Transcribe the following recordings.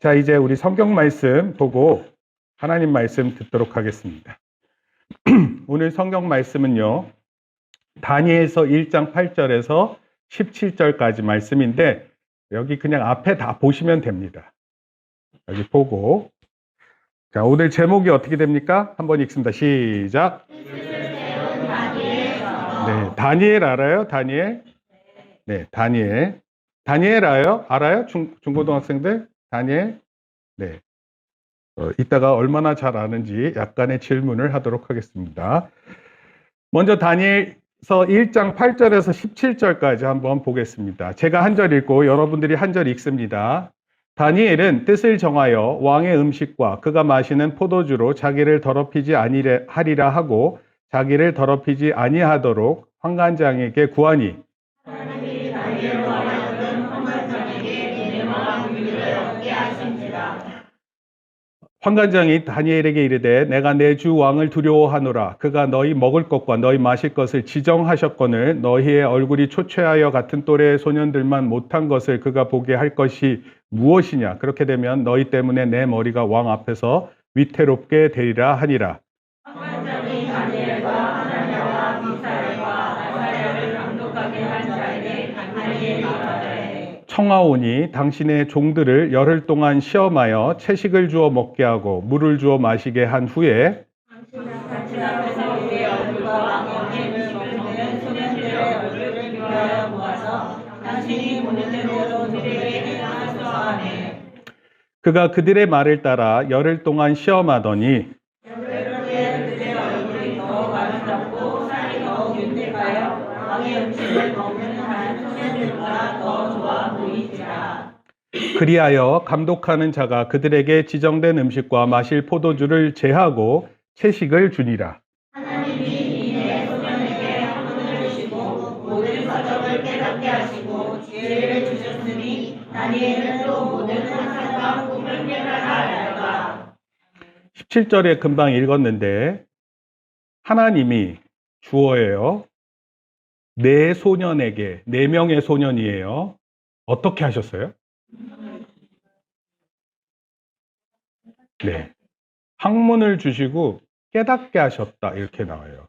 자, 이제 우리 성경 말씀 보고 하나님 말씀 듣도록 하겠습니다. 오늘 성경 말씀은요, 다니엘서 1장 8절에서 17절까지 말씀인데, 여기 그냥 앞에 다 보시면 됩니다. 여기 보고. 자, 오늘 제목이 어떻게 됩니까? 한번 읽습니다. 시작. 네, 다니엘 알아요? 다니엘? 네, 다니엘. 다니엘 알아요? 알아요? 중고등학생들? 다니엘? 네. 이따가 얼마나 잘 아는지 약간의 질문을 하도록 하겠습니다. 먼저 다니엘서 1장 8절에서 17절까지 한번 보겠습니다. 제가 한 절 읽고 여러분들이 한 절 읽습니다. 다니엘은 뜻을 정하여 왕의 음식과 그가 마시는 포도주로 자기를 더럽히지 아니하리라 하고 자기를 더럽히지 아니하도록 환관장에게 구하니 하나님이 다니엘로 하여금 환관장에게 은혜와 긍휼을 얻게 하신지라. 환관장이 다니엘에게 이르되 내가 내 주 왕을 두려워하노라. 그가 너희 먹을 것과 너희 마실 것을 지정하셨거늘 너희의 얼굴이 초췌하여 같은 또래의 소년들만 못한 것을 그가 보게 할 것이 무엇이냐. 그렇게 되면 너희 때문에 내 머리가 왕 앞에서 위태롭게 되리라 하니라. 환관장이 다니엘과 하나냐와 미사엘과 아사랴를 감독하게 한 자에게 다니엘이 말하되 청하오니 당신의 종들을 열흘 동안 시험하여 채식을 주어 먹게 하고 물을 주어 마시게 한 후에 당신 앞에서 우리의 얼굴과 왕의 음식을 먹는 소년들의 얼굴을 비교하여 보아서 당신이 보는 대로 그들에게 행하소서 하네. 그가 그들의 말을 따라 열흘 동안 시험하더니 그들의 얼굴이 더욱 아름답고 살이 더욱 윤택하여 왕의 음식을 먹는 다른 소년들보다 더 좋아 보이지라. 그리하여 감독하는 자가 그들에게 지정된 음식과 마실 포도주를 제하고 채식을 주니라. 하나님이 이내 소년에게 학문을 주시고 모든 서적을 깨닫게 하시고 지혜를 주셨으니 다니엘은 또 모든 환상과 꿈을 깨달아 알더라. 17절에 금방 읽었는데 하나님이 주어예요. 네 소년에게, 4명의 소년이에요. 어떻게 하셨어요? 네. 학문을 주시고 깨닫게 하셨다. 이렇게 나와요.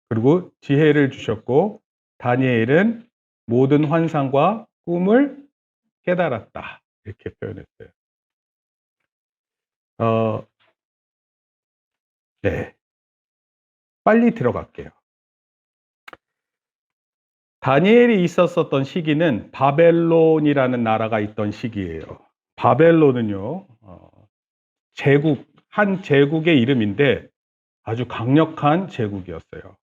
그리고 지혜를 주셨고, 다니엘은 모든 환상과 꿈을 깨달았다. 이렇게 표현했어요. 네. 빨리 들어갈게요. 다니엘이 있었던 시기는 바벨론이라는 나라가 있던 시기예요. 바벨론은요, 한 제국의 이름인데 아주 강력한 제국이었어요.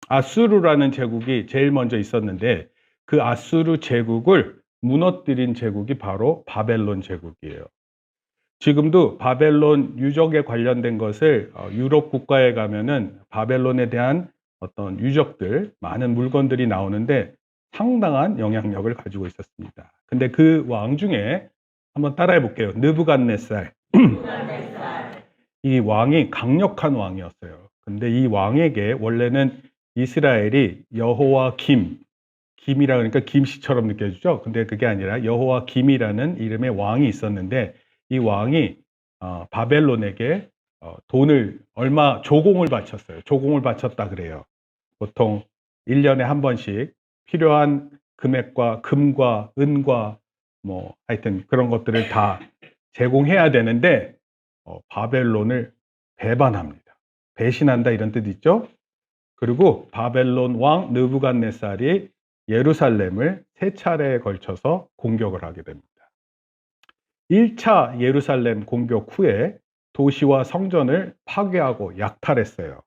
아수르라는 제국이 제일 먼저 있었는데 그 아수르 제국을 무너뜨린 제국이 바로 바벨론 제국이에요. 지금도 바벨론 유적에 관련된 것을 유럽 국가에 가면은 바벨론에 대한 어떤 유적들, 많은 물건들이 나오는데 상당한 영향력을 가지고 있었습니다. 근데 그 왕 중에 한번 따라해 볼게요. 느부갓네살. 이 왕이 강력한 왕이었어요. 근데 이 왕에게 원래는 이스라엘이 여호와 김이라 그러니까 김씨처럼 느껴지죠? 근데 그게 아니라 여호와 김이라는 이름의 왕이 있었는데 이 왕이 바벨론에게 돈을 조공을 바쳤어요. 조공을 바쳤다 그래요. 보통 1년에 한 번씩 필요한 금액과 금과 은과 뭐 하여튼 그런 것들을 다 제공해야 되는데 바벨론을 배반합니다. 배신한다 이런 뜻 있죠? 그리고 바벨론 왕 느부갓네살이 예루살렘을 3차례에 걸쳐서 공격을 하게 됩니다. 1차 예루살렘 공격 후에 도시와 성전을 파괴하고 약탈했어요.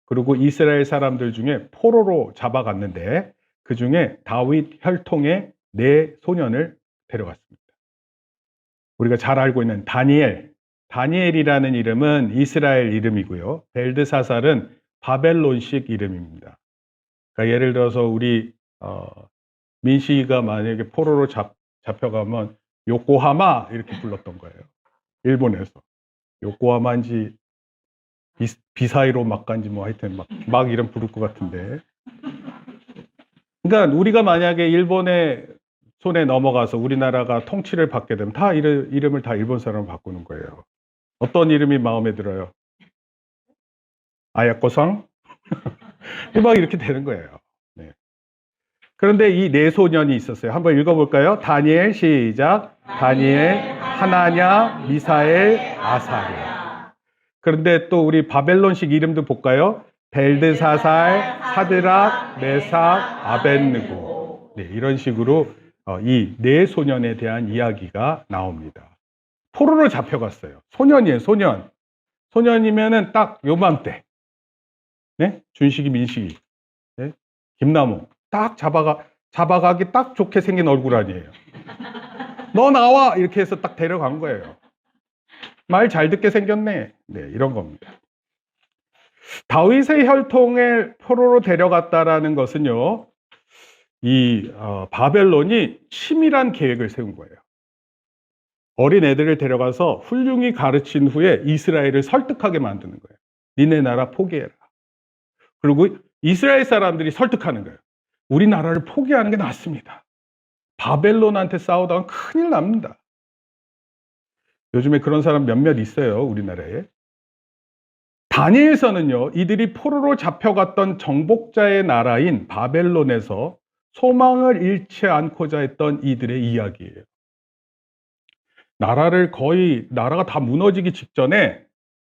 그리고 이스라엘 사람들 중에 포로로 잡아갔는데 그 중에 다윗 혈통의 4소년을 데려갔습니다. 우리가 잘 알고 있는 다니엘이라는 이름은 이스라엘 이름이고요. 벨드사살은 바벨론식 이름입니다. 그러니까 예를 들어서 우리 민식이가 만약에 포로로 잡혀가면 요코하마 이렇게 불렀던 거예요. 일본에서. 요코하마인지 비사이로 막간지 뭐 하여튼 막 이름 부를 것 같은데. 그러니까 우리가 만약에 일본에 손에 넘어가서 우리나라가 통치를 받게 되면 다 이름을 다 일본 사람으로 바꾸는 거예요. 어떤 이름이 마음에 들어요? 아야코상? 막 이렇게 되는 거예요. 네. 그런데 이 네 소년이 있었어요. 한번 읽어볼까요? 다니엘 시작. 다니엘, 하나냐, 미사엘, 아사랴. 그런데 또 우리 바벨론식 이름도 볼까요? 벨드사살, 사드락, 메삭, 아벤느고. 네, 이런 식으로 이 네 소년에 대한 이야기가 나옵니다. 포로로 잡혀갔어요. 소년이에요, 소년. 소년이면은 딱 요맘때. 네? 준식이, 민식이, 네? 김나무. 딱 잡아가기 딱 좋게 생긴 얼굴 아니에요. 너 나와! 이렇게 해서 딱 데려간 거예요. 말 잘 듣게 생겼네. 네, 이런 겁니다. 다윗의 혈통을 포로로 데려갔다라는 것은요, 이 바벨론이 치밀한 계획을 세운 거예요. 어린 애들을 데려가서 훌륭히 가르친 후에 이스라엘을 설득하게 만드는 거예요. 니네 나라 포기해라. 그리고 이스라엘 사람들이 설득하는 거예요. 우리나라를 포기하는 게 낫습니다. 바벨론한테 싸우다가 큰일 납니다. 요즘에 그런 사람 몇몇 있어요, 우리나라에. 다니엘서는요, 이들이 포로로 잡혀갔던 정복자의 나라인 바벨론에서 소망을 잃지 않고자 했던 이들의 이야기예요. 나라가 다 무너지기 직전에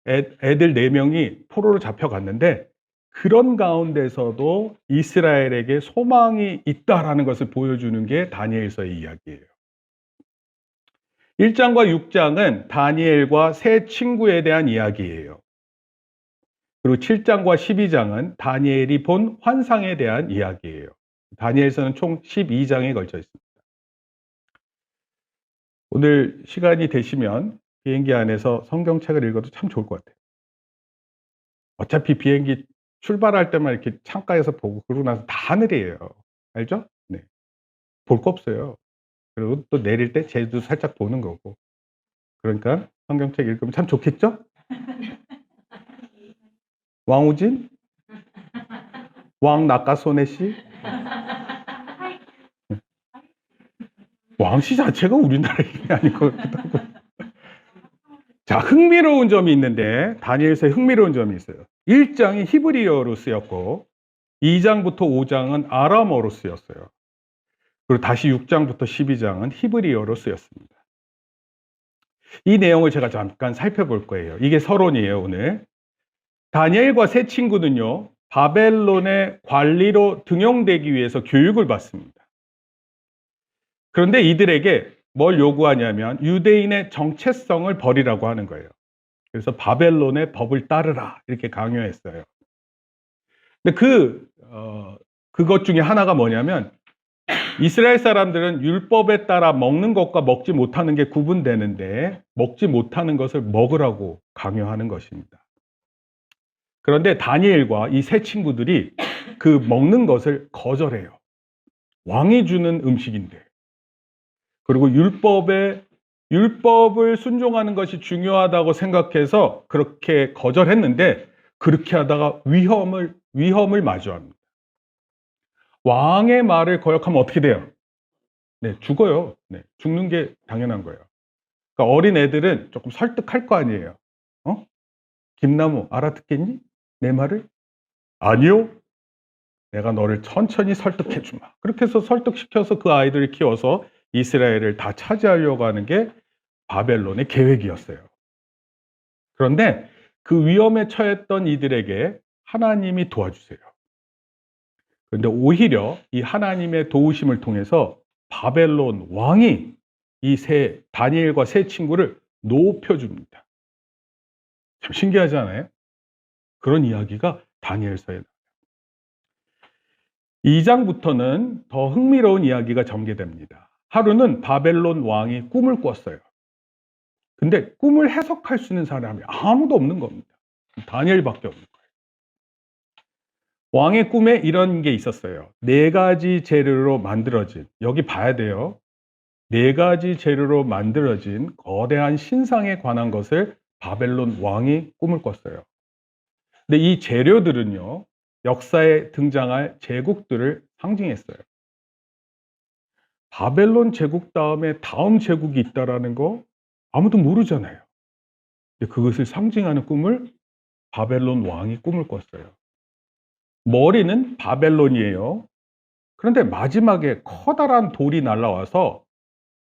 애들 4명이 포로로 잡혀갔는데, 그런 가운데서도 이스라엘에게 소망이 있다라는 것을 보여주는 게 다니엘서의 이야기예요. 1장과 6장은 다니엘과 세 친구에 대한 이야기예요. 그리고 7장과 12장은 다니엘이 본 환상에 대한 이야기예요. 다니엘서는 총 12장에 걸쳐 있습니다. 오늘 시간이 되시면 비행기 안에서 성경책을 읽어도 참 좋을 것 같아요. 어차피 비행기 출발할 때만 이렇게 창가에서 보고 그러고 나서 다 하늘이에요. 알죠? 네. 볼 거 없어요. 그리고 또 내릴 때 제주 살짝 보는 거고. 그러니까 성경책 읽으면 참 좋겠죠? 왕우진? 왕낙가소네 씨? 왕씨 자체가 우리나라 이름이 아닌 것 같기도 하고. 자, 흥미로운 점이 있는데, 다니엘서에 흥미로운 점이 있어요. 1장이 히브리어로 쓰였고, 2장부터 5장은 아람어로 쓰였어요. 그리고 다시 6장부터 12장은 히브리어로 쓰였습니다. 이 내용을 제가 잠깐 살펴볼 거예요. 이게 서론이에요, 오늘. 다니엘과 세 친구는요, 바벨론의 관리로 등용되기 위해서 교육을 받습니다. 그런데 이들에게 뭘 요구하냐면 유대인의 정체성을 버리라고 하는 거예요. 그래서 바벨론의 법을 따르라 이렇게 강요했어요. 근데 그것 중에 하나가 뭐냐면 이스라엘 사람들은 율법에 따라 먹는 것과 먹지 못하는 게 구분되는데 먹지 못하는 것을 먹으라고 강요하는 것입니다. 그런데 다니엘과 이 세 친구들이 그 먹는 것을 거절해요. 왕이 주는 음식인데. 그리고 율법을 순종하는 것이 중요하다고 생각해서 그렇게 거절했는데 그렇게 하다가 위험을 마주합니다. 왕의 말을 거역하면 어떻게 돼요? 네, 죽어요. 네, 죽는 게 당연한 거예요. 그러니까 어린 애들은 조금 설득할 거 아니에요. 김나무 알아듣겠니? 내 말을? 아니요. 내가 너를 천천히 설득해 주마. 그렇게 해서 설득시켜서 그 아이들을 키워서 이스라엘을 다 차지하려고 하는 게 바벨론의 계획이었어요. 그런데 그 위험에 처했던 이들에게 하나님이 도와주세요. 그런데 오히려 이 하나님의 도우심을 통해서 바벨론 왕이 이 다니엘과 세 친구를 높여줍니다. 참 신기하지 않아요? 그런 이야기가 다니엘서에 나와요. 2장부터는 더 흥미로운 이야기가 전개됩니다. 하루는 바벨론 왕이 꿈을 꿨어요. 근데 꿈을 해석할 수 있는 사람이 아무도 없는 겁니다. 다니엘밖에 없는 거예요. 왕의 꿈에 이런 게 있었어요. 4가지 재료로 만들어진, 여기 봐야 돼요. 4가지 재료로 만들어진 거대한 신상에 관한 것을 바벨론 왕이 꿈을 꿨어요. 근데 이 재료들은요, 역사에 등장할 제국들을 상징했어요. 바벨론 제국 다음에 다음 제국이 있다라는 거 아무도 모르잖아요. 그것을 상징하는 꿈을 바벨론 왕이 꿈을 꿨어요. 머리는 바벨론이에요. 그런데 마지막에 커다란 돌이 날아와서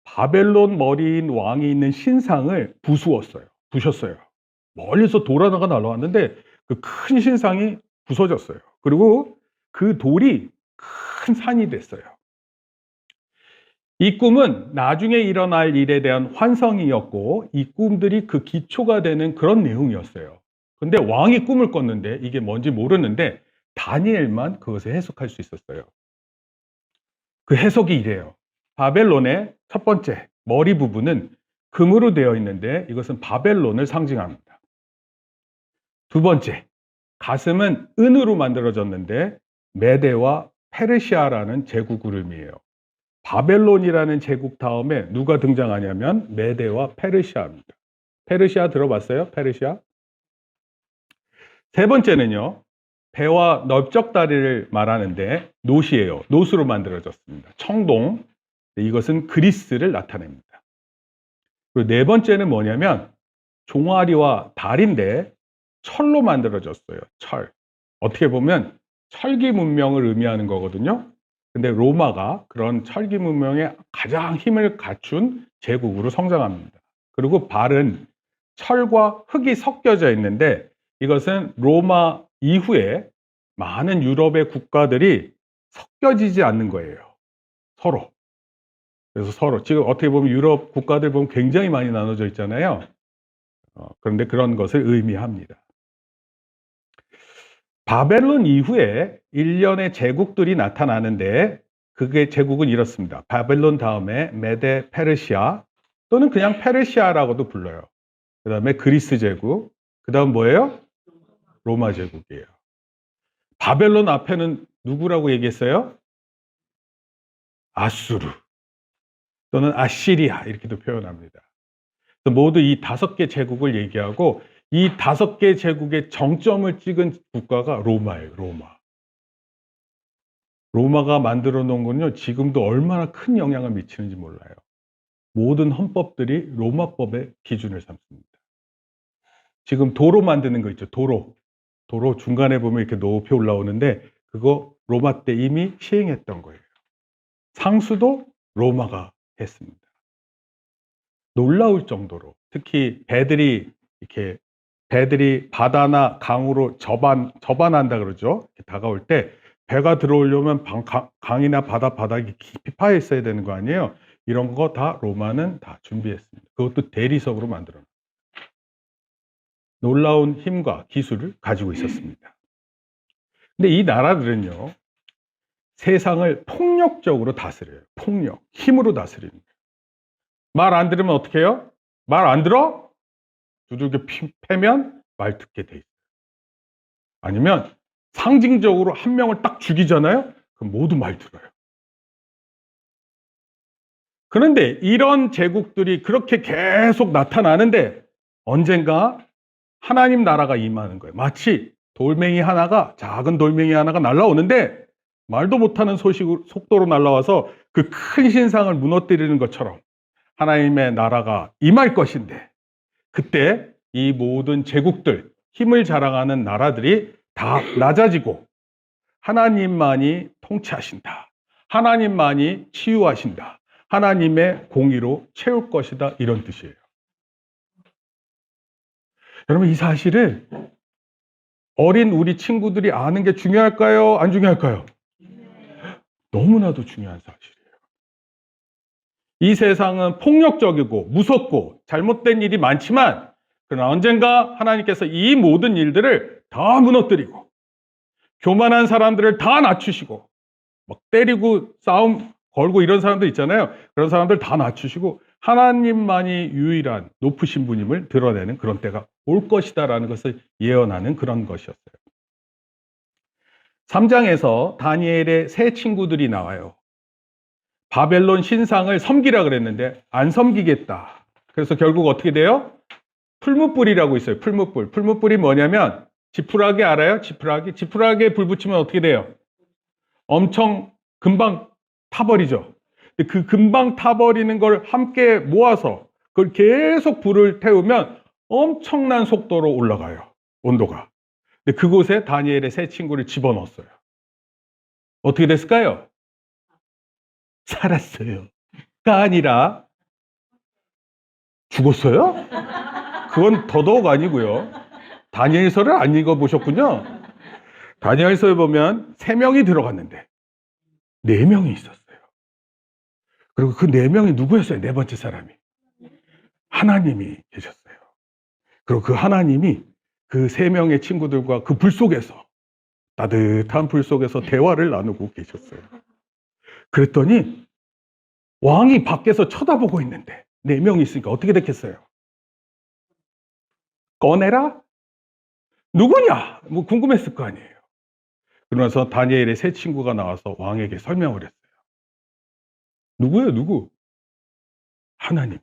바벨론 머리인 왕이 있는 신상을 부셨어요. 멀리서 돌 하나가 날아왔는데 그 큰 신상이 부서졌어요. 그리고 그 돌이 큰 산이 됐어요. 이 꿈은 나중에 일어날 일에 대한 환상이었고 이 꿈들이 그 기초가 되는 그런 내용이었어요. 근데 왕이 꿈을 꿨는데 이게 뭔지 모르는데 다니엘만 그것을 해석할 수 있었어요. 그 해석이 이래요. 바벨론의 첫 번째 머리 부분은 금으로 되어 있는데 이것은 바벨론을 상징합니다. 두 번째, 가슴은 은으로 만들어졌는데 메데와 페르시아라는 제국을 의미해요. 바벨론이라는 제국 다음에 누가 등장하냐면 메데와 페르시아입니다. 페르시아 들어봤어요? 페르시아? 세 번째는요. 배와 넓적다리를 말하는데 놋이에요. 놋으로 만들어졌습니다. 청동. 이것은 그리스를 나타냅니다. 그리고 네 번째는 뭐냐면 종아리와 다리인데 철로 만들어졌어요. 철. 어떻게 보면 철기 문명을 의미하는 거거든요. 근데 로마가 그런 철기 문명에 가장 힘을 갖춘 제국으로 성장합니다. 그리고 발은 철과 흙이 섞여져 있는데 이것은 로마 이후에 많은 유럽의 국가들이 섞여지지 않는 거예요. 서로. 그래서 서로 지금 어떻게 보면 유럽 국가들 보면 굉장히 많이 나눠져 있잖아요. 그런데 그런 것을 의미합니다. 바벨론 이후에 일련의 제국들이 나타나는데 그게 제국은 이렇습니다. 바벨론 다음에 메데 페르시아 또는 그냥 페르시아라고도 불러요. 그 다음에 그리스 제국, 그 다음 뭐예요? 로마 제국이에요. 바벨론 앞에는 누구라고 얘기했어요? 아수르 또는 아시리아 이렇게도 표현합니다. 모두 이 5개 제국을 얘기하고 이 5개 제국의 정점을 찍은 국가가 로마예요. 로마가 만들어 놓은 건요, 지금도 얼마나 큰 영향을 미치는지 몰라요. 모든 헌법들이 로마법의 기준을 삼습니다. 지금 도로 만드는 거 있죠, 도로 중간에 보면 이렇게 높이 올라오는데 그거 로마 때 이미 시행했던 거예요. 상수도 로마가 했습니다. 놀라울 정도로 특히 배들이 바다나 강으로 접안한다 그러죠. 다가올 때 배가 들어오려면 강이나 바닥이 깊이 파여 있어야 되는 거 아니에요. 이런 거 다 로마는 다 준비했습니다. 그것도 대리석으로 만들어놨습니다. 놀라운 힘과 기술을 가지고 있었습니다. 근데 이 나라들은요, 세상을 폭력적으로 다스려요. 힘으로 다스립니다. 말 안 들으면 어떻게 해요? 말 안 들어? 두들겨 패면 말 듣게 돼 있어요. 아니면 상징적으로 한 명을 딱 죽이잖아요? 그럼 모두 말 들어요. 그런데 이런 제국들이 그렇게 계속 나타나는데 언젠가 하나님 나라가 임하는 거예요. 마치 작은 돌멩이 하나가 날아오는데 말도 못하는 속도로 날아와서 그 큰 신상을 무너뜨리는 것처럼 하나님의 나라가 임할 것인데 그때 이 모든 제국들, 힘을 자랑하는 나라들이 다 낮아지고 하나님만이 통치하신다. 하나님만이 치유하신다. 하나님의 공의로 채울 것이다. 이런 뜻이에요. 여러분, 이 사실을 어린 우리 친구들이 아는 게 중요할까요? 안 중요할까요? 너무나도 중요한 사실이에요. 이 세상은 폭력적이고 무섭고 잘못된 일이 많지만 그러나 언젠가 하나님께서 이 모든 일들을 다 무너뜨리고 교만한 사람들을 다 낮추시고 막 때리고 싸움 걸고 이런 사람들 있잖아요. 그런 사람들 다 낮추시고 하나님만이 유일한 높으신 분임을 드러내는 그런 때가 올 것이다라는 것을 예언하는 그런 것이었어요. 3장에서 다니엘의 세 친구들이 나와요. 바벨론 신상을 섬기라 그랬는데 안 섬기겠다. 그래서 결국 어떻게 돼요? 풀무불이라고 있어요. 풀무불. 풀무불이 뭐냐면 지푸라기 알아요? 지푸라기에 불 붙이면 어떻게 돼요? 엄청 금방 타버리죠. 그 금방 타버리는 걸 함께 모아서 그걸 계속 불을 태우면 엄청난 속도로 올라가요. 온도가. 근데 그곳에 다니엘의 세 친구를 집어넣었어요. 어떻게 됐을까요? 살았어요. 가 아니라 죽었어요? 그건 더더욱 아니고요. 다니엘서를 안 읽어보셨군요. 다니엘서에 보면 3명이 들어갔는데 4명이 있었어요. 그리고 그 4명이 누구였어요? 네 번째 사람이. 하나님이 계셨어요. 그리고 그 하나님이 그 3명의 친구들과 그 불 속에서, 따뜻한 불 속에서 대화를 나누고 계셨어요. 그랬더니 왕이 밖에서 쳐다보고 있는데 4명이 있으니까 어떻게 됐겠어요? 꺼내라? 누구냐? 뭐 궁금했을 거 아니에요. 그러면서 다니엘의 세 친구가 나와서 왕에게 설명을 했어요. 누구예요, 누구? 하나님이에요.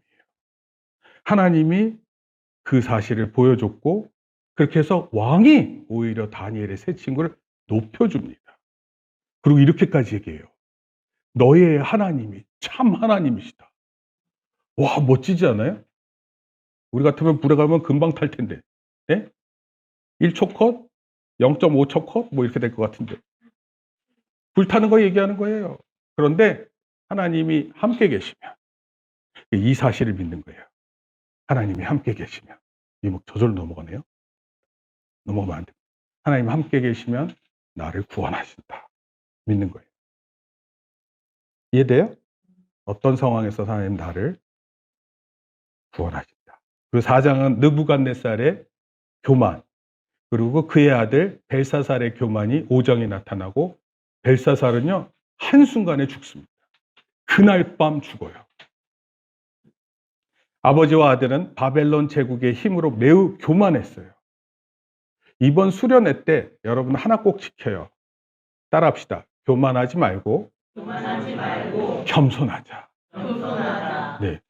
하나님이 그 사실을 보여줬고, 그렇게 해서 왕이 오히려 다니엘의 세 친구를 높여줍니다. 그리고 이렇게까지 얘기해요. 너의 하나님이 참 하나님이시다. 와, 멋지지 않아요? 우리 같으면 불에 가면 금방 탈 텐데. 예? 1초 컷? 0.5초 컷? 뭐 이렇게 될 것 같은데. 불타는 거 얘기하는 거예요. 그런데 하나님이 함께 계시면 이 사실을 믿는 거예요. 하나님이 함께 계시면. 이게 뭐 저절로 넘어가네요. 넘어가면 안 됩니다. 하나님 함께 계시면 나를 구원하신다. 믿는 거예요. 이해돼요? 어떤 상황에서 하나님 나를 구원하신다. 그리고 4장은 느부갓네살의 교만, 그리고 그의 아들 벨사살의 교만이 5장에 나타나고, 벨사살은요 한순간에 죽습니다. 그날 밤 죽어요. 아버지와 아들은 바벨론 제국의 힘으로 매우 교만했어요. 이번 수련회 때 여러분 하나 꼭 지켜요. 따라합시다. 교만하지 말고 겸손하자. 네.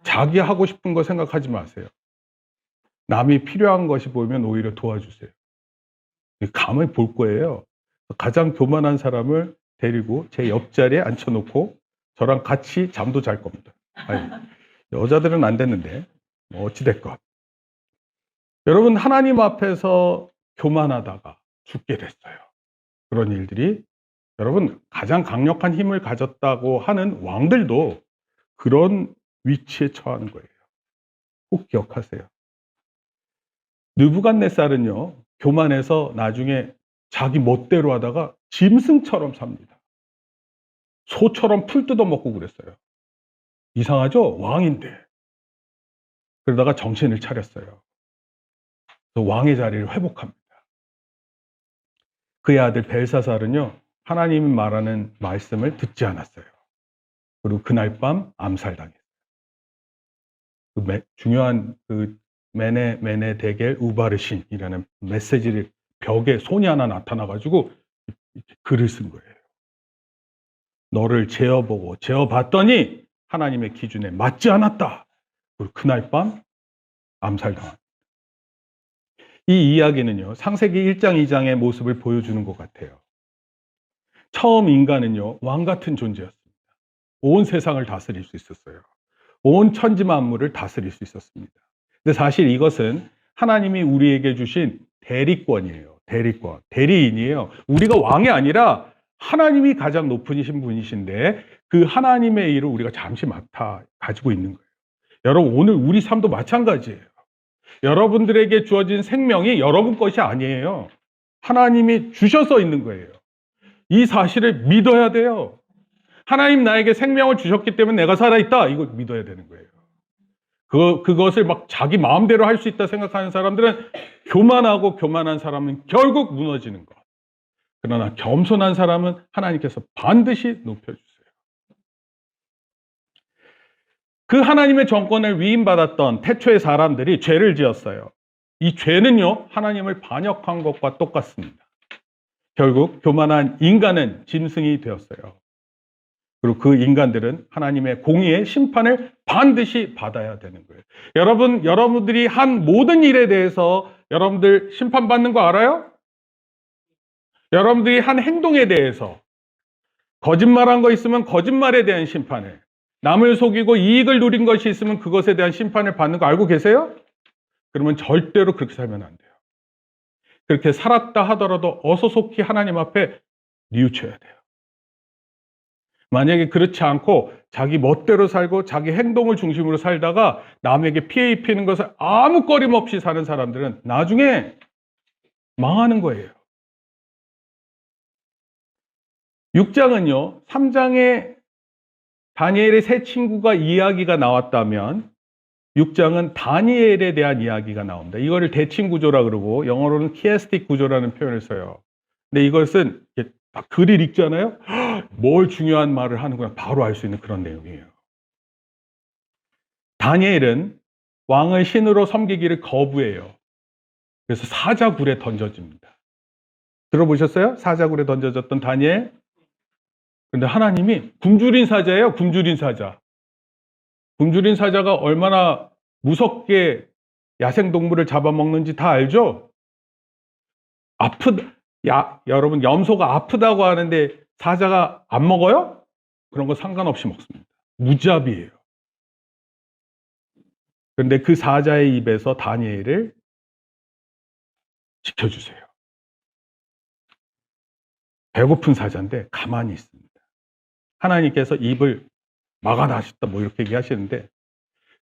자기 하고 싶은 거 생각하지 마세요. 남이 필요한 것이 보이면 오히려 도와주세요. 가만히 볼 거예요. 가장 교만한 사람을 데리고 제 옆자리에 앉혀놓고 저랑 같이 잠도 잘 겁니다. 아니, 여자들은 안 됐는데 뭐 어찌됐건 여러분, 하나님 앞에서 교만하다가 죽게 됐어요. 그런 일들이, 여러분, 가장 강력한 힘을 가졌다고 하는 왕들도 그런 위치에 처하는 거예요. 꼭 기억하세요. 느부갓네살은요 교만해서 나중에 자기 멋대로 하다가 짐승처럼 삽니다. 소처럼 풀 뜯어먹고 그랬어요. 이상하죠? 왕인데. 그러다가 정신을 차렸어요. 그래서 왕의 자리를 회복합니다. 그의 아들 벨사살은요 하나님이 말하는 말씀을 듣지 않았어요. 그리고 그날 밤 암살당했어요. 중요한 메네 데겔 우바르신이라는 메시지를 벽에 손이 하나 나타나가지고 글을 쓴 거예요. 너를 재어보고 재어봤더니 하나님의 기준에 맞지 않았다. 그리고 그날 밤 암살당합니다. 이 이야기는요 창세기 1장 2장의 모습을 보여주는 것 같아요. 처음 인간은요 왕 같은 존재였습니다. 온 세상을 다스릴 수 있었어요. 온 천지 만물을 다스릴 수 있었습니다. 근데 사실 이것은 하나님이 우리에게 주신 대리권이에요. 대리권, 대리인이에요. 우리가 왕이 아니라 하나님이 가장 높으신 분이신데 그 하나님의 일을 우리가 잠시 맡아 가지고 있는 거예요. 여러분, 오늘 우리 삶도 마찬가지예요. 여러분들에게 주어진 생명이 여러분 것이 아니에요. 하나님이 주셔서 있는 거예요. 이 사실을 믿어야 돼요. 하나님 나에게 생명을 주셨기 때문에 내가 살아있다. 이걸 믿어야 되는 거예요. 그것을 막 자기 마음대로 할 수 있다 생각하는 사람들은 교만하고, 교만한 사람은 결국 무너지는 것. 그러나 겸손한 사람은 하나님께서 반드시 높여주세요. 그 하나님의 정권을 위임받았던 태초의 사람들이 죄를 지었어요. 이 죄는요 하나님을 반역한 것과 똑같습니다. 결국 교만한 인간은 짐승이 되었어요. 그리고 그 인간들은 하나님의 공의의 심판을 반드시 받아야 되는 거예요. 여러분들이 한 모든 일에 대해서 여러분들 심판받는 거 알아요? 여러분들이 한 행동에 대해서 거짓말한 거 있으면 거짓말에 대한 심판을, 남을 속이고 이익을 누린 것이 있으면 그것에 대한 심판을 받는 거 알고 계세요? 그러면 절대로 그렇게 살면 안 돼요. 그렇게 살았다 하더라도 어서 속히 하나님 앞에 뉘우쳐야 돼요. 만약에 그렇지 않고 자기 멋대로 살고 자기 행동을 중심으로 살다가 남에게 피해 입히는 것을 아무 꺼림 없이 사는 사람들은 나중에 망하는 거예요. 6장은요, 3장에 다니엘의 세 친구가 이야기가 나왔다면 6장은 다니엘에 대한 이야기가 나옵니다. 이거를 대칭 구조라 그러고 영어로는 키에스틱 구조라는 표현을 써요. 근데 이것은 딱 글을 읽잖아요. 뭘 중요한 말을 하는구나 바로 알 수 있는 그런 내용이에요. 다니엘은 왕을 신으로 섬기기를 거부해요. 그래서 사자굴에 던져집니다. 들어보셨어요? 사자굴에 던져졌던 다니엘? 근데 하나님이 굶주린 사자예요. 굶주린 사자. 굶주린 사자가 얼마나 무섭게 야생동물을 잡아먹는지 다 알죠? 여러분, 염소가 아프다고 하는데 사자가 안 먹어요? 그런 거 상관없이 먹습니다. 무자비예요. 그런데 그 사자의 입에서 다니엘을 지켜주세요. 배고픈 사자인데 가만히 있습니다. 하나님께서 입을 막아놔셨다 뭐 이렇게 얘기하시는데,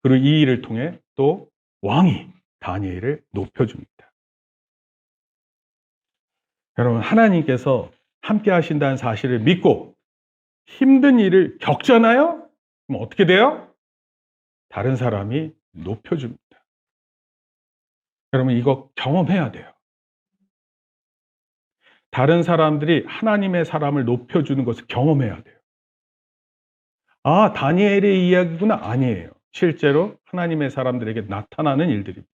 그리고 이 일을 통해 또 왕이 다니엘을 높여줍니다. 여러분, 하나님께서 함께 하신다는 사실을 믿고 힘든 일을 겪잖아요? 그럼 어떻게 돼요? 다른 사람이 높여줍니다. 여러분, 이거 경험해야 돼요. 다른 사람들이 하나님의 사람을 높여주는 것을 경험해야 돼요. 아, 다니엘의 이야기구나. 아니에요. 실제로 하나님의 사람들에게 나타나는 일들입니다.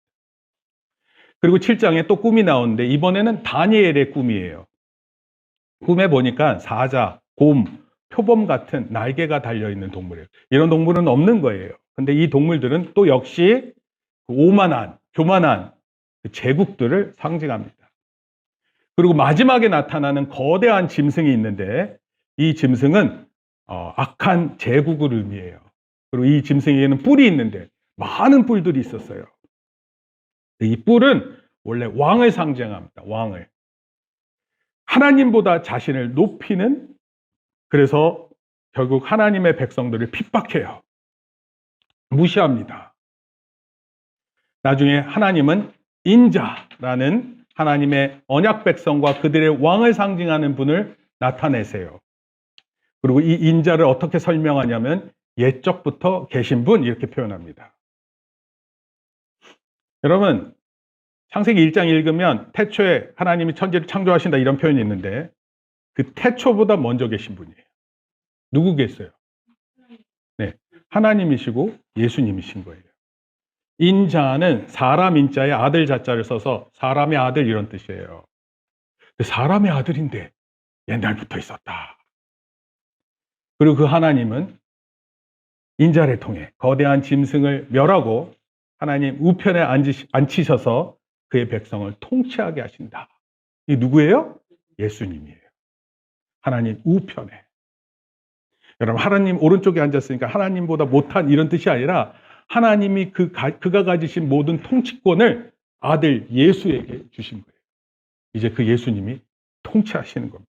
그리고 7장에 또 꿈이 나오는데 이번에는 다니엘의 꿈이에요. 꿈에 보니까 사자, 곰, 표범 같은 날개가 달려있는 동물이에요. 이런 동물은 없는 거예요. 근데 이 동물들은 또 역시 오만한, 교만한 제국들을 상징합니다. 그리고 마지막에 나타나는 거대한 짐승이 있는데 이 짐승은 악한 제국을 의미해요. 그리고 이 짐승에게는 뿔이 있는데 많은 뿔들이 있었어요. 이 뿔은 원래 왕을 상징합니다. 왕을. 하나님보다 자신을 높이는, 그래서 결국 하나님의 백성들을 핍박해요. 무시합니다. 나중에 하나님은 인자라는 하나님의 언약 백성과 그들의 왕을 상징하는 분을 나타내세요. 그리고 이 인자를 어떻게 설명하냐면 옛적부터 계신 분 이렇게 표현합니다. 여러분, 창세기 1장 읽으면 태초에 하나님이 천지를 창조하신다 이런 표현이 있는데 그 태초보다 먼저 계신 분이에요. 누구겠어요? 네, 하나님이시고 예수님이신 거예요. 인자는 사람 인자에 아들 자자를 써서 사람의 아들 이런 뜻이에요. 사람의 아들인데 옛날부터 있었다. 그리고 그 하나님은 인자를 통해 거대한 짐승을 멸하고 하나님 우편에 앉히셔서 그의 백성을 통치하게 하신다. 이 누구예요? 예수님이에요. 하나님 우편에. 여러분, 하나님 오른쪽에 앉았으니까 하나님보다 못한 이런 뜻이 아니라 하나님이 그가 가지신 모든 통치권을 아들 예수에게 주신 거예요. 이제 그 예수님이 통치하시는 겁니다.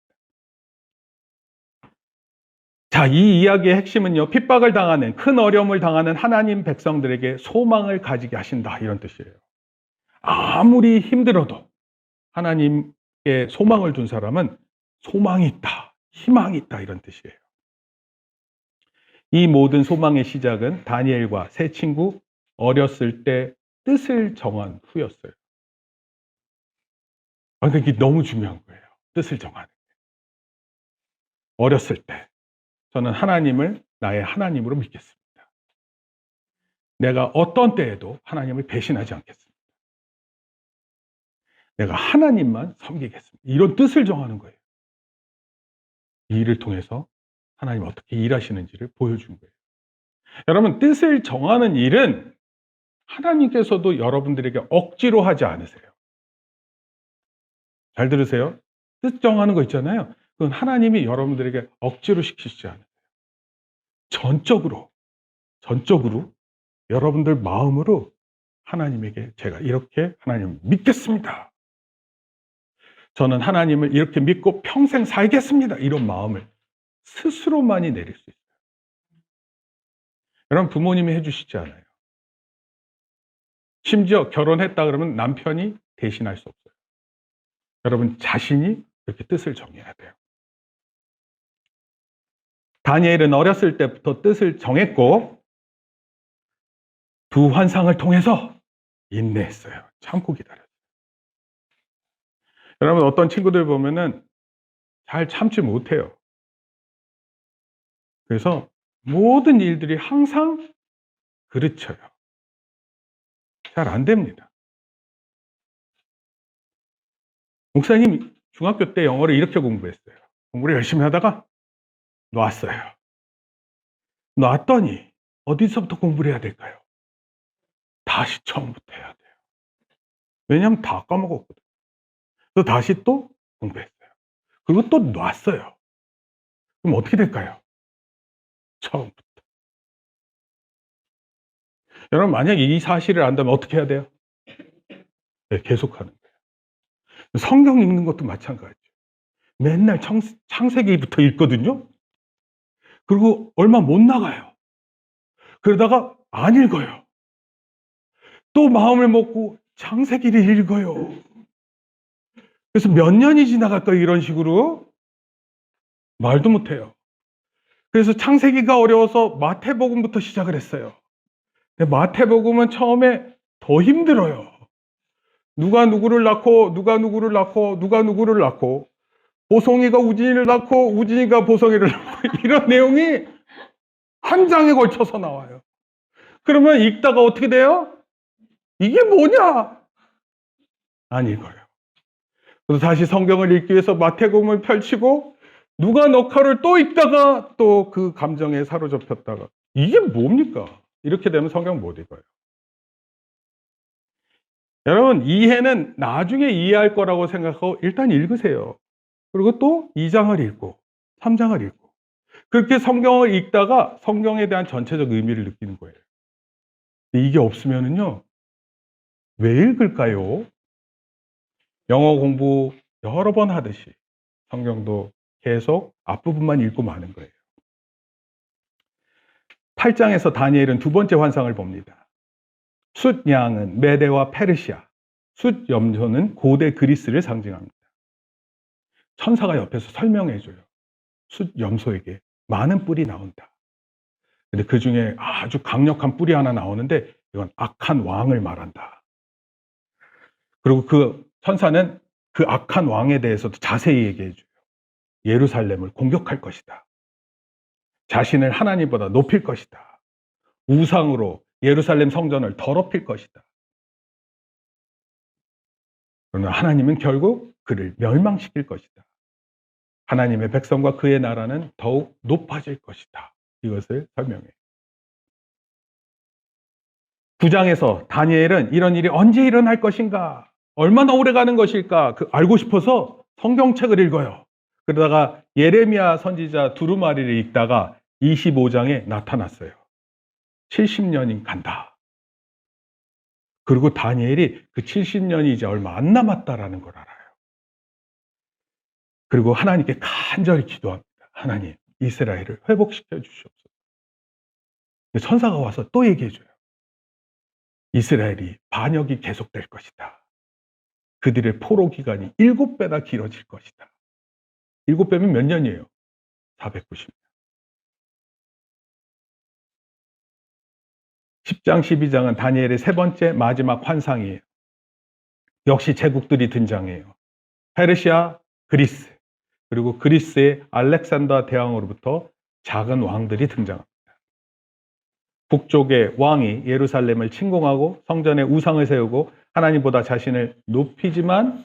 자, 이 이야기의 핵심은요, 핍박을 당하는, 큰 어려움을 당하는 하나님 백성들에게 소망을 가지게 하신다 이런 뜻이에요. 아무리 힘들어도 하나님께 소망을 둔 사람은 소망이 있다, 희망이 있다 이런 뜻이에요. 이 모든 소망의 시작은 다니엘과 세 친구 어렸을 때 뜻을 정한 후였어요. 그러니까 이게 너무 중요한 거예요. 뜻을 정하는 게. 어렸을 때 저는 하나님을 나의 하나님으로 믿겠습니다. 내가 어떤 때에도 하나님을 배신하지 않겠습니다. 내가 하나님만 섬기겠습니다. 이런 뜻을 정하는 거예요. 이 일을 통해서 하나님 어떻게 일하시는지를 보여준 거예요. 여러분, 뜻을 정하는 일은 하나님께서도 여러분들에게 억지로 하지 않으세요. 잘 들으세요. 뜻 정하는 거 있잖아요. 그건 하나님이 여러분들에게 억지로 시키시지 않아요. 전적으로 여러분들 마음으로 하나님에게 제가 이렇게 하나님을 믿겠습니다. 저는 하나님을 이렇게 믿고 평생 살겠습니다. 이런 마음을 스스로만이 내릴 수 있어요. 여러분, 부모님이 해주시지 않아요. 심지어 결혼했다 그러면 남편이 대신할 수 없어요. 여러분 자신이 이렇게 뜻을 정해야 돼요. 다니엘은 어렸을 때부터 뜻을 정했고 두 환상을 통해서 인내했어요. 참고 기다렸어요. 여러분, 어떤 친구들 보면은 잘 참지 못해요. 그래서 모든 일들이 항상 그르쳐요. 잘 안 됩니다. 목사님 중학교 때 영어를 이렇게 공부했어요. 공부를 열심히 하다가 놨어요. 놨더니 어디서부터 공부를 해야 될까요? 다시 처음부터 해야 돼요. 왜냐하면 다 까먹었거든요. 그래서 다시 또 공부했어요. 그리고 또 놨어요. 그럼 어떻게 될까요? 처음부터. 여러분, 만약에 이 사실을 안다면 어떻게 해야 돼요? 네, 계속하는 거예요. 성경 읽는 것도 마찬가지죠. 맨날 창세기부터 읽거든요. 그리고 얼마 못 나가요. 그러다가 안 읽어요. 또 마음을 먹고 창세기를 읽어요. 그래서 몇 년이 지나갈까요? 이런 식으로 말도 못해요. 그래서 창세기가 어려워서 마태복음부터 시작을 했어요. 근데 마태복음은 처음에 더 힘들어요. 누가 누구를 낳고 누가 누구를 낳고 누가 누구를 낳고 보송이가 우진이를 낳고 우진이가 보송이를 낳고 이런 내용이 한 장에 걸쳐서 나와요. 그러면 읽다가 어떻게 돼요? 이게 뭐냐? 안 읽어요. 그래서 다시 성경을 읽기 위해서 마태복음을 펼치고 누가 녹화를 또 읽다가 또 그 감정에 사로잡혔다가 이게 뭡니까? 이렇게 되면 성경 못 읽어요. 여러분, 이해는 나중에 이해할 거라고 생각하고 일단 읽으세요. 그리고 또 2장을 읽고 3장을 읽고 그렇게 성경을 읽다가 성경에 대한 전체적 의미를 느끼는 거예요. 이게 없으면은요, 왜 읽을까요? 영어 공부 여러 번 하듯이 성경도 계속 앞부분만 읽고 마는 거예요. 8장에서 다니엘은 두 번째 환상을 봅니다. 숫양은 메대와 페르시아, 숫염소는 고대 그리스를 상징합니다. 천사가 옆에서 설명해줘요. 숫염소에게 많은 뿔이 나온다. 근데 그 중에 아주 강력한 뿔이 하나 나오는데 이건 악한 왕을 말한다. 그리고 그 천사는 그 악한 왕에 대해서도 자세히 얘기해줘요. 예루살렘을 공격할 것이다. 자신을 하나님보다 높일 것이다. 우상으로 예루살렘 성전을 더럽힐 것이다. 그러나 하나님은 결국 그를 멸망시킬 것이다. 하나님의 백성과 그의 나라는 더욱 높아질 것이다. 이것을 설명해요. 9장에서 다니엘은 이런 일이 언제 일어날 것인가? 얼마나 오래 가는 것일까? 알고 싶어서 성경책을 읽어요. 그러다가 예레미야 선지자 두루마리를 읽다가 25장에 나타났어요. 70년이 간다. 그리고 다니엘이 그 70년이 이제 얼마 안 남았다라는 걸 알아요. 그리고 하나님께 간절히 기도합니다. 하나님, 이스라엘을 회복시켜 주시옵소서. 천사가 와서 또 얘기해줘요. 이스라엘이 반역이 계속될 것이다. 그들의 포로 기간이 7배나 길어질 것이다. 7배면 몇 년이에요? 490년. 10장, 12장은 다니엘의 세 번째 마지막 환상이에요. 역시 제국들이 등장해요. 페르시아, 그리스, 그리고 그리스의 알렉산더 대왕으로부터 작은 왕들이 등장합니다. 북쪽의 왕이 예루살렘을 침공하고 성전에 우상을 세우고 하나님보다 자신을 높이지만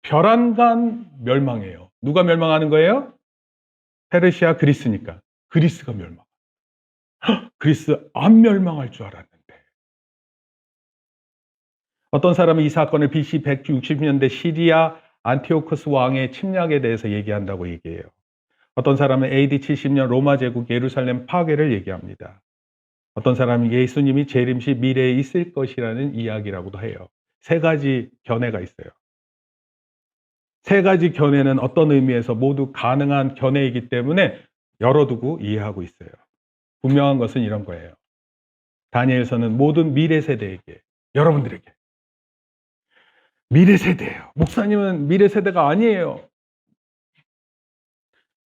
벼랑간 멸망해요. 누가 멸망하는 거예요? 페르시아, 그리스니까. 그리스가 멸망. 그리스 안 멸망할 줄 알았는데. 어떤 사람은 이 사건을 BC 160년대 시리아 안티오쿠스 왕의 침략에 대해서 얘기한다고 얘기해요. 어떤 사람은 AD 70년 로마 제국 예루살렘 파괴를 얘기합니다. 어떤 사람은 예수님이 재림시 미래에 있을 것이라는 이야기라고도 해요. 세 가지 견해가 있어요. 세 가지 견해는 어떤 의미에서 모두 가능한 견해이기 때문에 열어두고 이해하고 있어요. 분명한 것은 이런 거예요. 다니엘서는 모든 미래 세대에게, 여러분들에게 미래 세대예요. 목사님은 미래 세대가 아니에요.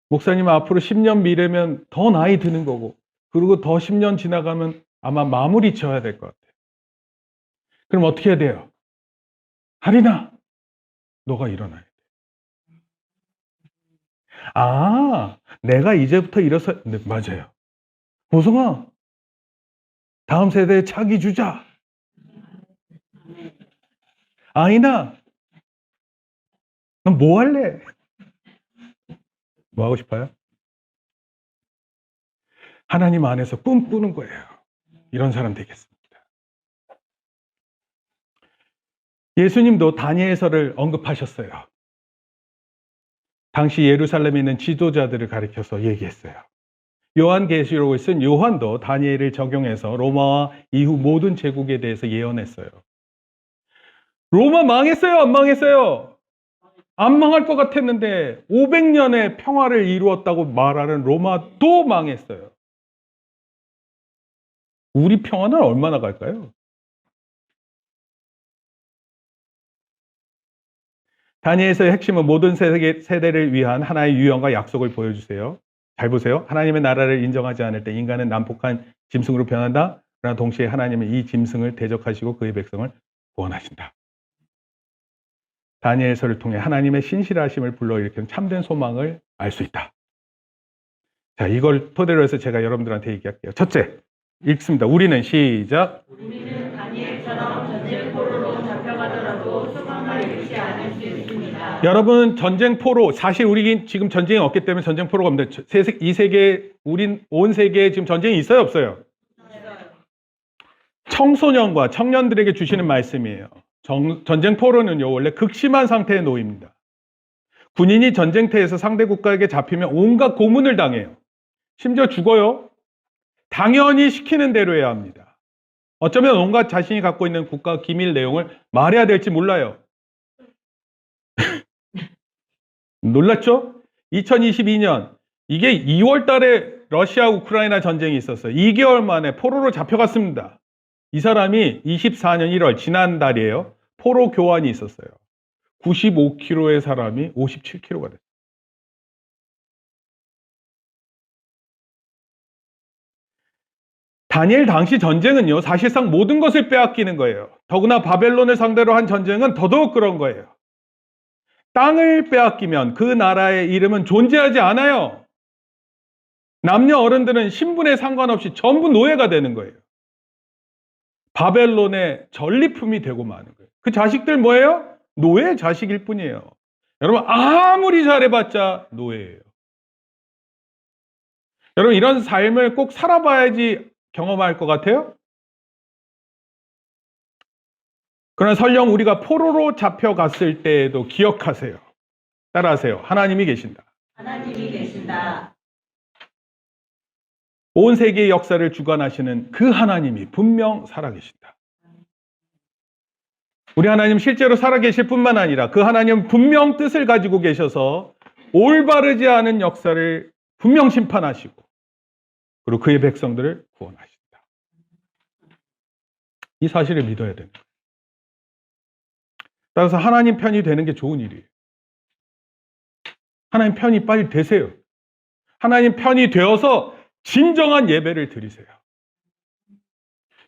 목사님은 앞으로 10년 미래면 더 나이 드는 거고, 그리고 더 10년 지나가면 아마 마무리 지어야 될 것 같아요. 그럼 어떻게 해야 돼요? 하리나, 너가 일어나야 돼. 아, 내가 이제부터 일어서, 네, 맞아요. 보성아, 다음 세대에 차기 주자. 아이나, 넌 뭐 할래? 뭐 하고 싶어요? 하나님 안에서 꿈꾸는 거예요. 이런 사람 되겠습니다. 예수님도 다니엘서를 언급하셨어요. 당시 예루살렘에 있는 지도자들을 가리켜서 얘기했어요. 요한계시록을 쓴 요한도 다니엘을 적용해서 로마와 이후 모든 제국에 대해서 예언했어요. 로마 망했어요? 안 망했어요? 안 망할 것 같았는데 500년의 평화를 이루었다고 말하는 로마도 망했어요. 우리 평화는 얼마나 갈까요? 다니엘서의 핵심은 모든 세대를 위한 하나의 유언과 약속을 보여주세요. 잘 보세요. 하나님의 나라를 인정하지 않을 때 인간은 난폭한 짐승으로 변한다. 그러나 동시에 하나님은 이 짐승을 대적하시고 그의 백성을 구원하신다. 다니엘서를 통해 하나님의 신실하심을 불러일으키는 참된 소망을 알 수 있다. 자, 이걸 토대로 해서 제가 여러분들한테 얘기할게요. 첫째, 읽습니다. 우리는 시작. 우리는 다니엘처럼 전쟁 포로로 잡혀가더라도 소망을 잃지 않을 수 있습니다. 여러분, 전쟁 포로, 사실 우리 지금 전쟁이 없기 때문에 전쟁 포로가 없는데 이 세계, 온 세계에 지금 전쟁이 있어요, 없어요? 청소년과 청년들에게 주시는 말씀이에요. 전쟁 포로는요, 원래 극심한 상태에 놓입니다. 군인이 전쟁터에서 상대 국가에게 잡히면 온갖 고문을 당해요. 심지어 죽어요. 당연히 시키는 대로 해야 합니다. 어쩌면 온갖 자신이 갖고 있는 국가 기밀 내용을 말해야 될지 몰라요. 놀랐죠? 2022년, 이게 2월 달에 러시아 우크라이나 전쟁이 있었어요. 2개월 만에 포로로 잡혀갔습니다. 이 사람이 24년 1월, 지난달이에요. 포로 교환이 있었어요. 95kg의 사람이 57kg가 됐어요. 다니엘 당시 전쟁은요, 사실상 모든 것을 빼앗기는 거예요. 더구나 바벨론을 상대로 한 전쟁은 더더욱 그런 거예요. 땅을 빼앗기면 그 나라의 이름은 존재하지 않아요. 남녀 어른들은 신분에 상관없이 전부 노예가 되는 거예요. 바벨론의 전리품이 되고 마는 거예요. 그 자식들 뭐예요? 노예 자식일 뿐이에요. 여러분, 아무리 잘해봤자 노예예요. 여러분, 이런 삶을 꼭 살아봐야지 경험할 것 같아요? 그러나 설령 우리가 포로로 잡혀갔을 때에도 기억하세요. 따라하세요. 하나님이 계신다. 하나님이 계신다. 온 세계의 역사를 주관하시는 그 하나님이 분명 살아계신다. 우리 하나님 실제로 살아계실 뿐만 아니라 그 하나님은 분명 뜻을 가지고 계셔서 올바르지 않은 역사를 분명 심판하시고 그리고 그의 백성들을 구원하신다. 이 사실을 믿어야 됩니다. 따라서 하나님 편이 되는 게 좋은 일이에요. 하나님 편이 빨리 되세요. 하나님 편이 되어서 진정한 예배를 드리세요.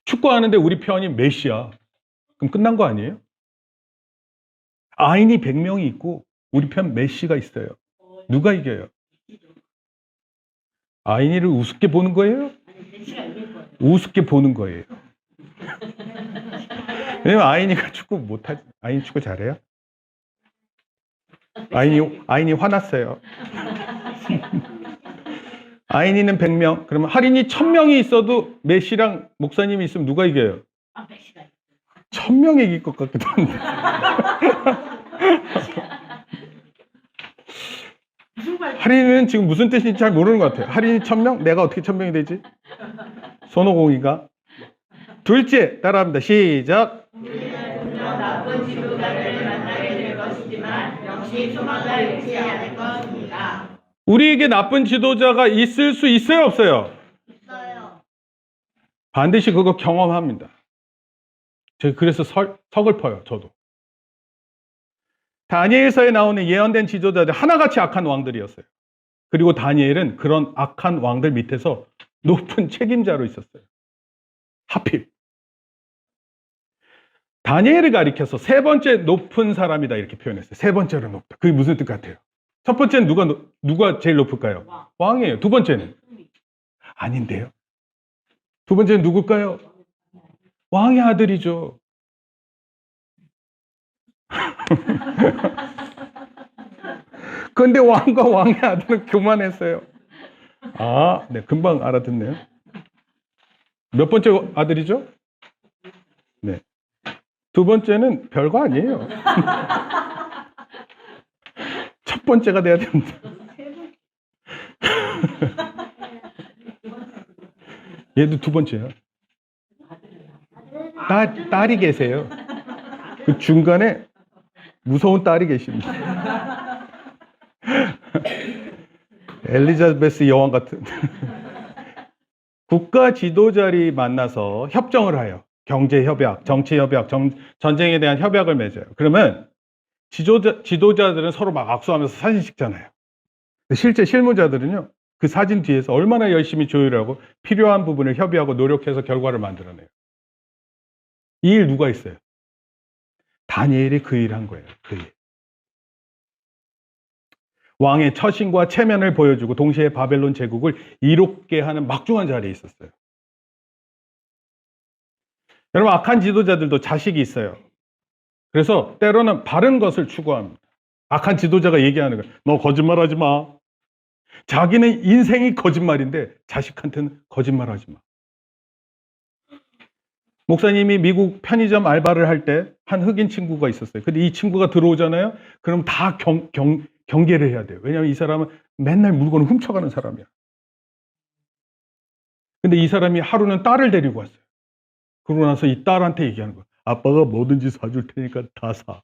축구하는데 우리 편이 메시야. 그럼 끝난 거 아니에요? 아인이 100명이 있고 우리 편 메시가 있어요. 누가 이겨요? 아인이를 우습게 보는 거예요? 우습게 보는 거예요. 왜냐면 아인이가 축구 못하지. 아인이 축구 잘해요? 아인이 화났어요. 아인이는 100명, 그러면 할인이 1000명이 있어도 메시랑 목사님이 있으면 누가 이겨요? 메시가 1000명이 이길 것 같기도 한데. 할인은 지금 무슨 뜻인지 잘 모르는 것 같아요. 할인이 1000명? 내가 어떻게 1000명이 되지? 손오공이가. 둘째, 따라합니다. 시작. 우리는 분명 나쁜 지도자들을 만나게 될 것이지만 역시 소망을 잃지 않을 것입니다. 우리에게 나쁜 지도자가 있을 수 있어요, 없어요? 있어요. 반드시 그거 경험합니다. 제가 그래서 서글퍼요, 저도. 다니엘서에 나오는 예언된 지도자들 하나같이 악한 왕들이었어요. 그리고 다니엘은 그런 악한 왕들 밑에서 높은 책임자로 있었어요. 하필. 다니엘을 가리켜서 세 번째 높은 사람이다 이렇게 표현했어요. 세 번째로 높다. 그게 무슨 뜻 같아요? 첫 번째는 누가 제일 높을까요? 왕이에요. 두 번째는? 아닌데요. 두 번째는 누굴까요? 왕의 아들이죠. 그런데 왕과 왕의 아들은 교만했어요. 아, 네, 금방 알아듣네요. 몇 번째 아들이죠? 네. 두 번째는 별거 아니에요. 첫 번째가 돼야 됩니다. 얘도 두 번째야. 딸이 계세요. 그 중간에 무서운 딸이 계십니다. 엘리자베스 여왕 같은. 국가 지도자들이 만나서 협정을 해요. 경제 협약, 정치 협약, 전쟁에 대한 협약을 맺어요. 그러면 지도자들은 서로 막 악수하면서 사진 찍잖아요. 실제 실무자들은요, 그 사진 뒤에서 얼마나 열심히 조율하고 필요한 부분을 협의하고 노력해서 결과를 만들어내요. 이 일 누가 있어요? 다니엘이 그 일 한 거예요. 그 일. 왕의 처신과 체면을 보여주고 동시에 바벨론 제국을 이롭게 하는 막중한 자리에 있었어요. 여러분, 악한 지도자들도 자식이 있어요. 그래서 때로는 바른 것을 추구합니다. 악한 지도자가 얘기하는 거예요. 너 거짓말하지 마. 자기는 인생이 거짓말인데 자식한테는 거짓말하지 마. 목사님이 미국 편의점 알바를 할 때 한 흑인 친구가 있었어요. 근데 이 친구가 들어오잖아요. 그럼 다 경계를 해야 돼요. 왜냐하면 이 사람은 맨날 물건을 훔쳐가는 사람이야. 근데 이 사람이 하루는 딸을 데리고 왔어요. 그러고 나서 이 딸한테 얘기하는 거야. 아빠가 뭐든지 사줄 테니까 다 사.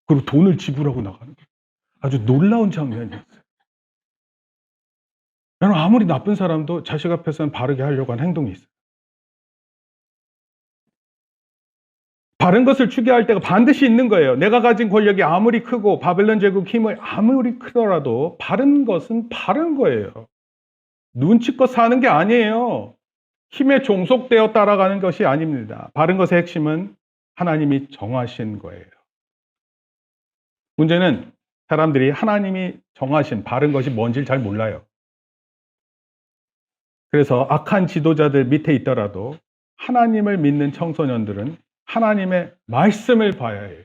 그리고 돈을 지불하고 나가는 거예요. 아주 놀라운 장면이었어요. 여러분, 아무리 나쁜 사람도 자식 앞에서는 바르게 하려고 하는 행동이 있어요. 바른 것을 추구할 때가 반드시 있는 거예요. 내가 가진 권력이 아무리 크고 바벨론 제국 힘이 아무리 크더라도 바른 것은 바른 거예요. 눈치껏 사는 게 아니에요. 힘에 종속되어 따라가는 것이 아닙니다. 바른 것의 핵심은 하나님이 정하신 거예요. 문제는 사람들이 하나님이 정하신 바른 것이 뭔지를 잘 몰라요. 그래서 악한 지도자들 밑에 있더라도 하나님을 믿는 청소년들은 하나님의 말씀을 봐야 해요.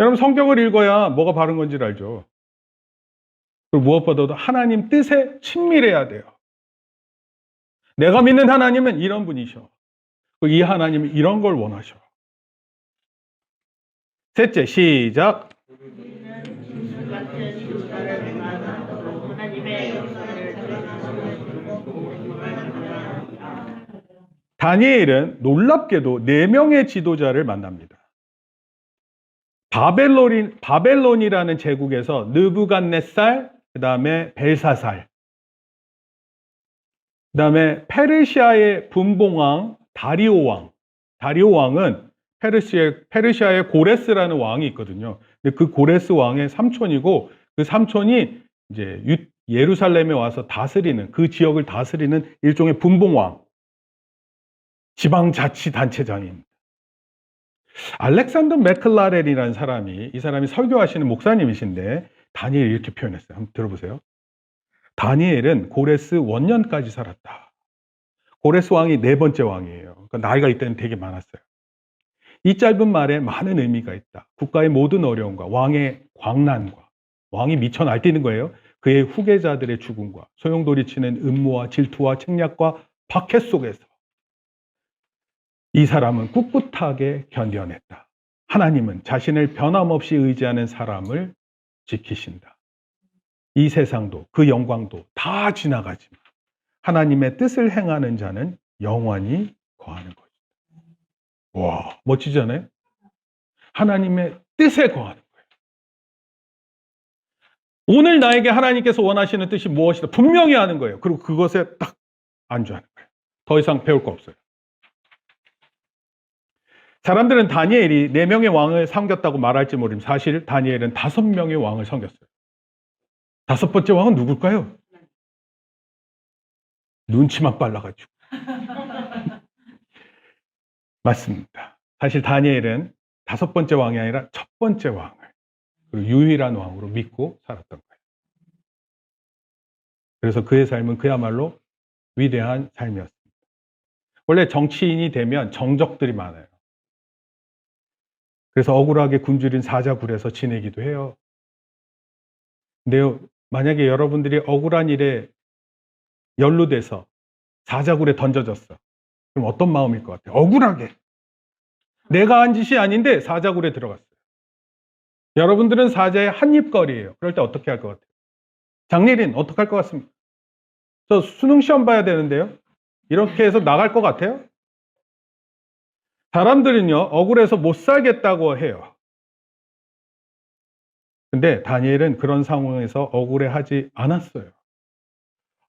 여러분, 성경을 읽어야 뭐가 바른 건지를 알죠. 그리고 무엇보다도 하나님 뜻에 친밀해야 돼요. 내가 믿는 하나님은 이런 분이셔. 이 하나님은 이런 걸 원하셔. 셋째, 시작. 다니엘은 놀랍게도 4명의 지도자를 만납니다. 바벨론이라는 제국에서 느부갓네살, 그 다음에 벨사살, 그 다음에 페르시아의 분봉왕 다리오 왕. 다리오 왕은 페르시아의 고레스라는 왕이 있거든요. 근데 그 고레스 왕의 삼촌이고, 그 삼촌이 이제 예루살렘에 와서 다스리는, 그 지역을 다스리는 일종의 분봉왕, 지방자치단체장입니다. 알렉산더 맥클라렌이라는 사람이, 이 사람이 설교하시는 목사님이신데 다니엘이 이렇게 표현했어요. 한번 들어보세요. 다니엘은 고레스 원년까지 살았다. 고레스 왕이 4번째 왕이에요. 그러니까 나이가 이때는 되게 많았어요. 이 짧은 말에 많은 의미가 있다. 국가의 모든 어려움과 왕의 광난과, 왕이 미쳐 날뛰는 거예요. 그의 후계자들의 죽음과 소용돌이치는 음모와 질투와 책략과 박해 속에서 이 사람은 꿋꿋하게 견뎌냈다. 하나님은 자신을 변함없이 의지하는 사람을 지키신다. 이 세상도 그 영광도 다 지나가지만 하나님의 뜻을 행하는 자는 영원히 거하는 것이다. 와, 멋지잖아요? 하나님의 뜻에 거하는 거예요. 오늘 나에게 하나님께서 원하시는 뜻이 무엇이다 분명히 아는 거예요. 그리고 그것에 딱 안주하는 거예요. 더 이상 배울 거 없어요. 사람들은 다니엘이 4명의 왕을 섬겼다고 말할지 모르지만 사실 다니엘은 5명의 왕을 섬겼어요. 5번째 왕은 누굴까요? 눈치만 빨라가지고. 맞습니다. 사실 다니엘은 5번째 왕이 아니라 첫 번째 왕을 그리고 유일한 왕으로 믿고 살았던 거예요. 그래서 그의 삶은 그야말로 위대한 삶이었습니다. 원래 정치인이 되면 정적들이 많아요. 그래서 억울하게 굶주린 사자굴에서 지내기도 해요. 근데요, 만약에 여러분들이 억울한 일에 연루돼서 사자굴에 던져졌어. 그럼 어떤 마음일 것 같아요? 억울하게. 내가 한 짓이 아닌데 사자굴에 들어갔어요. 여러분들은 사자의 한입거리예요. 그럴 때 어떻게 할 것 같아요? 장례린 어떻게 할 것 같습니까? 저 수능 시험 봐야 되는데요. 이렇게 해서 나갈 것 같아요? 사람들은요, 억울해서 못 살겠다고 해요. 근데 다니엘은 그런 상황에서 억울해하지 않았어요.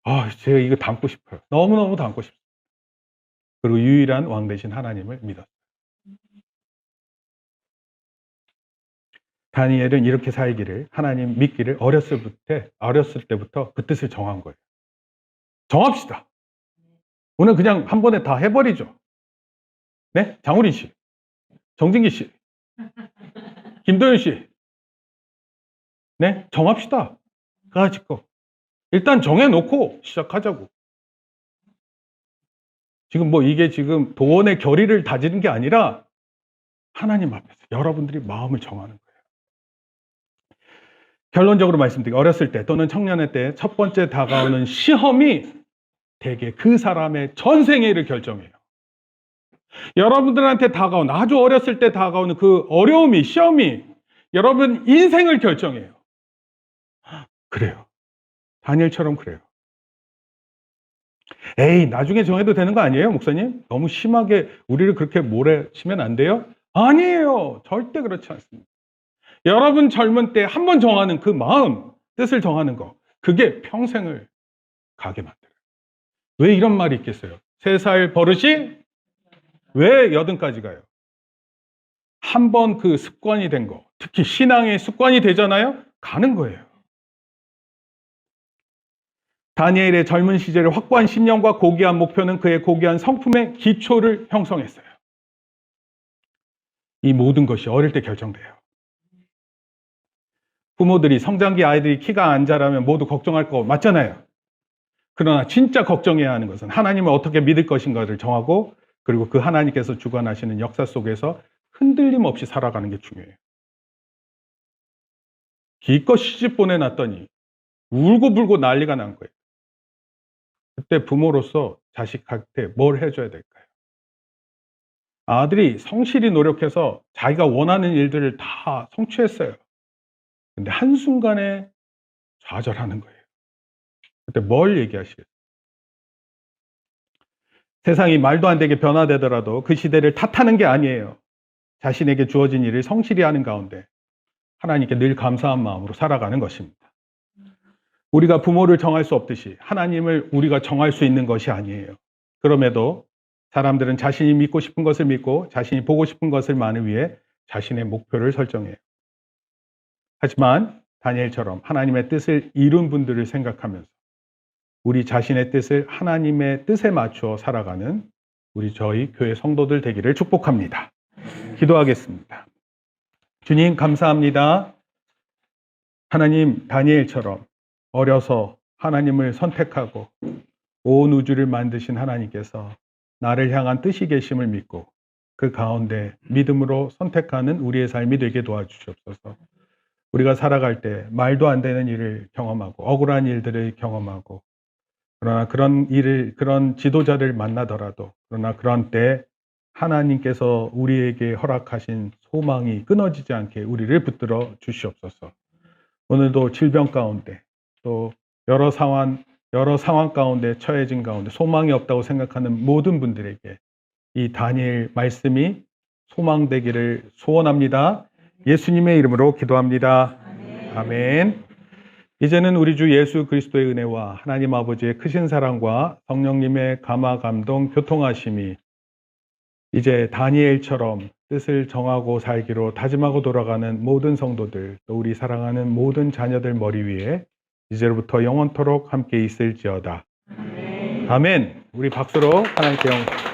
아, 제가 이거 담고 싶어요. 너무너무 담고 싶어요. 그리고 유일한 왕 되신 하나님을 믿었어요. 다니엘은 이렇게 살기를, 하나님 믿기를 어렸을 때부터 그 뜻을 정한 거예요. 정합시다. 오늘 그냥 한 번에 다 해버리죠. 네? 장우린 씨, 정진기 씨, 김도현 씨. 네? 정합시다. 그가지 거. 일단 정해놓고 시작하자고. 지금 이게 지금 도원의 결의를 다지는 게 아니라 하나님 앞에서 여러분들이 마음을 정하는 거예요. 결론적으로 말씀드리고 어렸을 때 또는 청년의 때 첫 번째 다가오는 시험이 대개 그 사람의 전생의 일을 결정해요. 여러분들한테 다가온 아주 어렸을 때 다가오는 그 어려움이 시험이 여러분 인생을 결정해요. 그래요. 다니엘처럼 그래요. 에이, 나중에 정해도 되는 거 아니에요, 목사님? 너무 심하게 우리를 그렇게 몰아치면 안 돼요? 아니에요. 절대 그렇지 않습니다. 여러분 젊은 때 한 번 정하는 그 마음, 뜻을 정하는 거, 그게 평생을 가게 만들어요. 왜 이런 말이 있겠어요? 3살 버릇이 왜 80까지 가요? 한 번 그 습관이 된 거, 특히 신앙의 습관이 되잖아요? 가는 거예요. 다니엘의 젊은 시절에 확고한 신념과 고귀한 목표는 그의 고귀한 성품의 기초를 형성했어요. 이 모든 것이 어릴 때 결정돼요. 부모들이 성장기 아이들이 키가 안 자라면 모두 걱정할 거 맞잖아요. 그러나 진짜 걱정해야 하는 것은 하나님을 어떻게 믿을 것인가를 정하고 그리고 그 하나님께서 주관하시는 역사 속에서 흔들림 없이 살아가는 게 중요해요. 기껏 시집 보내놨더니 울고불고 난리가 난 거예요. 그때 부모로서 자식한테 뭘 해줘야 될까요? 아들이 성실히 노력해서 자기가 원하는 일들을 다 성취했어요. 근데 한순간에 좌절하는 거예요. 그때 뭘 얘기하시겠어요? 세상이 말도 안 되게 변화되더라도 그 시대를 탓하는 게 아니에요. 자신에게 주어진 일을 성실히 하는 가운데 하나님께 늘 감사한 마음으로 살아가는 것입니다. 우리가 부모를 정할 수 없듯이 하나님을 우리가 정할 수 있는 것이 아니에요. 그럼에도 사람들은 자신이 믿고 싶은 것을 믿고 자신이 보고 싶은 것을만을 위해 자신의 목표를 설정해요. 하지만 다니엘처럼 하나님의 뜻을 이룬 분들을 생각하면서 우리 자신의 뜻을 하나님의 뜻에 맞추어 살아가는 저희 교회 성도들 되기를 축복합니다. 기도하겠습니다. 주님 감사합니다. 하나님 다니엘처럼 어려서 하나님을 선택하고 온 우주를 만드신 하나님께서 나를 향한 뜻이 계심을 믿고 그 가운데 믿음으로 선택하는 우리의 삶이 되게 도와주시옵소서. 우리가 살아갈 때 말도 안 되는 일을 경험하고 억울한 일들을 경험하고 그러나 그런 지도자를 만나더라도 그러나 그런 때 하나님께서 우리에게 허락하신 소망이 끊어지지 않게 우리를 붙들어 주시옵소서. 오늘도 질병 가운데 또 여러 상황 가운데 처해진 가운데 소망이 없다고 생각하는 모든 분들에게 이 다니엘 말씀이 소망되기를 소원합니다. 예수님의 이름으로 기도합니다. 아멘. 이제는 우리 주 예수 그리스도의 은혜와 하나님 아버지의 크신 사랑과 성령님의 감화 감동 교통하심이 이제 다니엘처럼 뜻을 정하고 살기로 다짐하고 돌아가는 모든 성도들, 또 우리 사랑하는 모든 자녀들 머리 위에 이제로부터 영원토록 함께 있을지어다. 아멘. 우리 박수로 하나님께 영광.